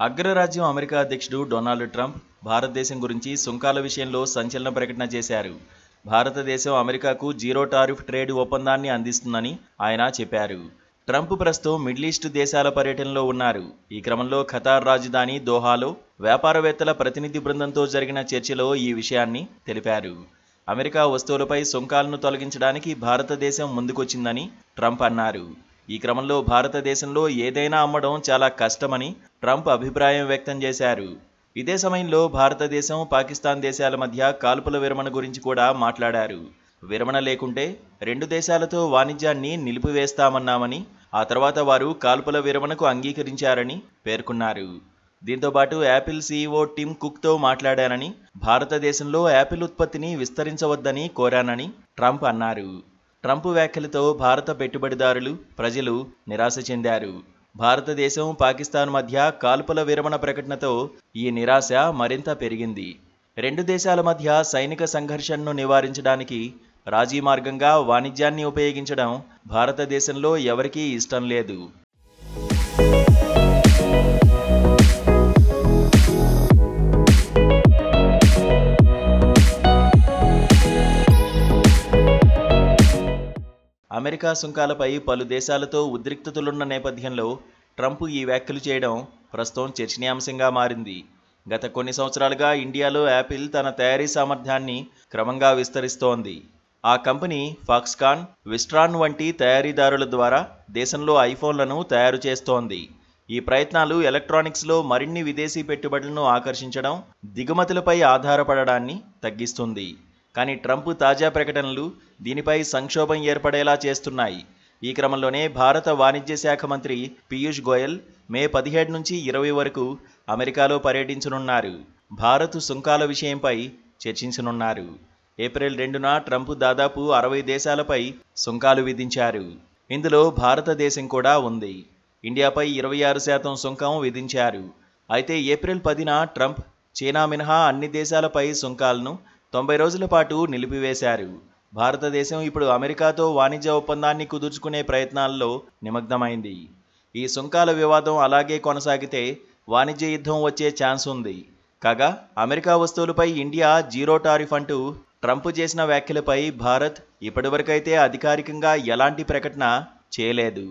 అగ్రరాజ్యం అమెరికా అధ్యక్షుడు Donald Trump భారతదేశం గురించి సుంకాల విషయంలో సంచలన ప్రకటన చేశారు. భారతదేశం అమెరికాకు జీరో టారిఫ్ ట్రేడ్ ఒప్పందాన్ని అందిస్తుందని ఆయన చెప్పారు. ట్రంప్ ప్రస్తుతం మిడిల్ ఈస్ట్ దేశాల పర్యటనలో ఉన్నారు. ఈ క్రమంలో ఖతార్ రాజధాని దోహాలో వ్యాపారవేత్తల ప్రతినిధి బృందంతో జరిగిన చర్చలో ఈ విషయాన్ని తెలిపారు. అమెరికా వస్తువులపై సుంకాలను తొలగించడానికి భారతదేశం ముందుకొచ్చిందని ట్రంప్ అన్నారు. ఈ క్రమంలో భారతదేశంలో ఏదైనా అమ్మడం చాలా కష్టమని ట్రంప్ అభిప్రాయం వ్యక్తం చేశారు. ఇదే సమయంలో భారతదేశం, పాకిస్తాన్ దేశాల మధ్య కాల్పుల విరమణ గురించి కూడా మాట్లాడారు. విరమణ లేకుంటే రెండు దేశాలతో వాణిజ్యాన్ని నిలిపివేస్తామన్నామని, ఆ తర్వాత వారు కాల్పుల విరమణకు అంగీకరించారని పేర్కొన్నారు. దీంతోపాటు యాపిల్ సీఈఓ టిమ్ కుక్తో మాట్లాడానని, భారతదేశంలో యాపిల్ ఉత్పత్తిని విస్తరించవద్దని కోరానని ట్రంప్ అన్నారు. ట్రంప్ వ్యాఖ్యలతో భారత పెట్టుబడిదారులు, ప్రజలు నిరాశ చెందారు. భారతదేశం, పాకిస్తాన్ మధ్య కాల్పుల విరమణ ప్రకటనతో ఈ నిరాశ మరింత పెరిగింది. రెండు దేశాల మధ్య సైనిక సంఘర్షణను నివారించడానికి రాజీ మార్గంగా వాణిజ్యాన్ని ఉపయోగించడం భారతదేశంలో ఎవరికీ ఇష్టం లేదు. అమెరికా సుంకాలపై పలు దేశాలతో ఉద్రిక్తతలున్న నేపథ్యంలో ట్రంప్ ఈ వ్యాఖ్యలు చేయడం ప్రస్తుతం చర్చనీయాంశంగా మారింది. గత కొన్ని సంవత్సరాలుగా ఇండియాలో యాపిల్ తన తయారీ సామర్థ్యాన్ని క్రమంగా విస్తరిస్తోంది. ఆ కంపెనీ ఫాక్స్కాన్, విస్ట్రాన్ వంటి తయారీదారుల ద్వారా దేశంలో ఐఫోన్లను తయారు చేస్తోంది. ఈ ప్రయత్నాలు ఎలక్ట్రానిక్స్లో మరిన్ని విదేశీ పెట్టుబడులను ఆకర్షించడం, దిగుమతులపై ఆధారపడడాన్ని తగ్గిస్తుంది. కానీ ట్రంప్ తాజా ప్రకటనలు దీనిపై సంక్షోభం ఏర్పడేలా చేస్తున్నాయి. ఈ క్రమంలోనే భారత వాణిజ్య శాఖ మంత్రి పీయూష్ గోయల్ మే 17 నుంచి 20 వరకు అమెరికాలో పర్యటించనున్నారు. భారత్ సుంకాల విషయంపై చర్చించనున్నారు. ఏప్రిల్ 2న ట్రంప్ దాదాపు 60 దేశాలపై సుంకాలు విధించారు. ఇందులో భారతదేశం కూడా ఉంది. ఇండియాపై 26% సుంకం విధించారు. అయితే ఏప్రిల్ 10న ట్రంప్ చైనా మినహా అన్ని దేశాలపై సుంకాలను 90 రోజుల పాటు నిలిపివేశారు. భారతదేశం ఇప్పుడు అమెరికాతో వాణిజ్య ఒప్పందాన్ని కుదుర్చుకునే ప్రయత్నాల్లో నిమగ్నమైంది. ఈ సుంకాల వివాదం అలాగే కొనసాగితే వాణిజ్య యుద్ధం వచ్చే ఛాన్స్ ఉంది. కాగా అమెరికా వస్తువులపై ఇండియా జీరో టారిఫ్ అంటూ ట్రంప్ చేసిన వ్యాఖ్యలపై భారత్ ఇప్పటివరకైతే అధికారికంగా ఎలాంటి ప్రకటన చేయలేదు.